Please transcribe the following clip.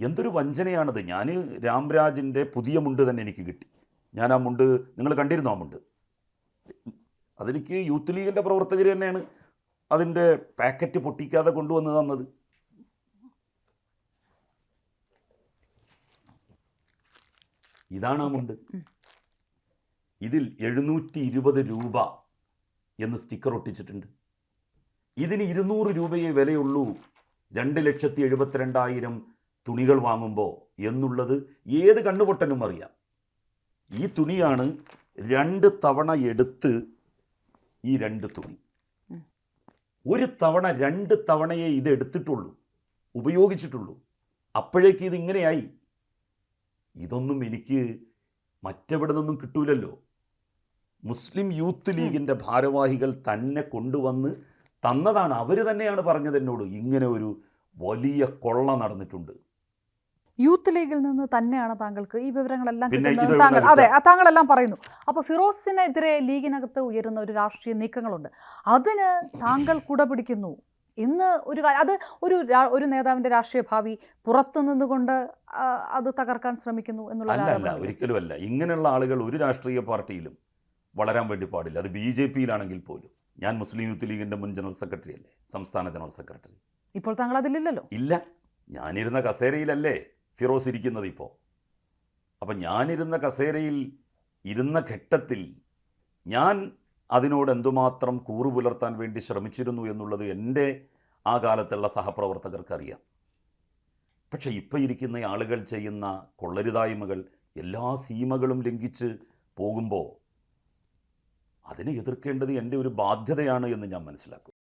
എന്തൊരു വഞ്ചനയാണത്. ഞാൻ രാംരാജിൻ്റെ പുതിയ മുണ്ട് തന്നെ എനിക്ക് കിട്ടി. ഞാൻ ആ മുണ്ട് നിങ്ങൾ കണ്ടിരുന്നോ? ആ മുണ്ട് അതെനിക്ക് യൂത്ത് ലീഗിൻ്റെ പ്രവർത്തകർ തന്നെയാണ് അതിൻ്റെ പാക്കറ്റ് പൊട്ടിക്കാതെ കൊണ്ടുവന്ന് തന്നത്. ഇതാണ് ആ മുണ്ട്. ഇതിൽ 720 രൂപ എന്ന് സ്റ്റിക്കർ ഒട്ടിച്ചിട്ടുണ്ട്. ഇതിന് 200 രൂപയെ വിലയുള്ളൂ 2,72,000 തുണികൾ വാങ്ങുമ്പോൾ എന്നുള്ളത് ഏത് കണ്ണുപൊട്ടനും അറിയാം. ഈ തുണിയാണ് 2 തവണ എടുത്ത് ഈ 2 തുണി, ഒരു തവണ 2 തവണയേ ഇത് എടുത്തിട്ടുള്ളൂ, ഉപയോഗിച്ചിട്ടുള്ളൂ. അപ്പോഴേക്ക് ഇതിങ്ങനെയായി. ഇതൊന്നും എനിക്ക് മറ്റെവിടെ നിന്നും കിട്ടൂലല്ലോ. മുസ്ലിം യൂത്ത് ലീഗിൻ്റെ ഭാരവാഹികൾ തന്നെ കൊണ്ടുവന്ന് തന്നതാണ്. അവർ തന്നെയാണ് പറഞ്ഞത് എന്നോട്, ഇങ്ങനെ ഒരു വലിയ കൊള്ള നടന്നിട്ടുണ്ട്. യൂത്ത് ലീഗിൽ നിന്ന് തന്നെയാണ് താങ്കൾക്ക് ഈ വിവരങ്ങളെല്ലാം പിന്നെ കിട്ടുന്നത്? അതെ, താങ്കളെല്ലാം പറയുന്നു. അപ്പോൾ ഫിറോസിനെതിരെ ലീഗിനകത്ത് ഉയരുന്ന ഒരു രാഷ്ട്രീയ നീക്കങ്ങളുണ്ട്, അതിന് താങ്കൾ കുടപിടിക്കുന്നു. ഇന്ന് അത് ഒരു നേതാവിൻ്റെ രാഷ്ട്രീയ ഭാവി പുറത്തു നിന്നുകൊണ്ട് അത് തകർക്കാൻ ശ്രമിക്കുന്നു എന്നുള്ള അല്ല, ഒരിക്കലുമല്ല. ഇങ്ങനെയുള്ള ആളുകൾ ഒരു രാഷ്ട്രീയ പാർട്ടിയിലും വളരാൻ വേണ്ടി പാടില്ല. അത് BJP-യിലാണെങ്കിൽ പോലും. ഞാൻ മുസ്ലിം യൂത്ത് ലീഗിൻ്റെ മുൻ ജനറൽ സെക്രട്ടറി അല്ലേ, സംസ്ഥാന ജനറൽ സെക്രട്ടറി. ഇപ്പോൾ താങ്കൾ അതിലില്ലല്ലോ. ഇല്ല, ഞാനിരുന്ന കസേരയിലല്ലേ ഫിറോസ് ഇരിക്കുന്നത് ഇപ്പോൾ. അപ്പം ഞാനിരുന്ന കസേരയിൽ ഇരുന്ന ഘട്ടത്തിൽ ഞാൻ അതിനോട് എന്തുമാത്രം കൂറു പുലർത്താൻ വേണ്ടി ശ്രമിച്ചിരുന്നു എന്നുള്ളത് എൻ്റെ ആ കാലത്തുള്ള സഹപ്രവർത്തകർക്കറിയാം. പക്ഷേ ഇപ്പോൾ ഇരിക്കുന്ന ആളുകൾ ചെയ്യുന്ന കൊള്ളരുതായ്മകൾ എല്ലാ സീമകളും ലംഘിച്ച് പോകുമ്പോൾ അതിനെ എതിർക്കേണ്ടത് എൻ്റെ ഒരു ബാധ്യതയാണ് എന്ന് ഞാൻ മനസ്സിലാക്കും.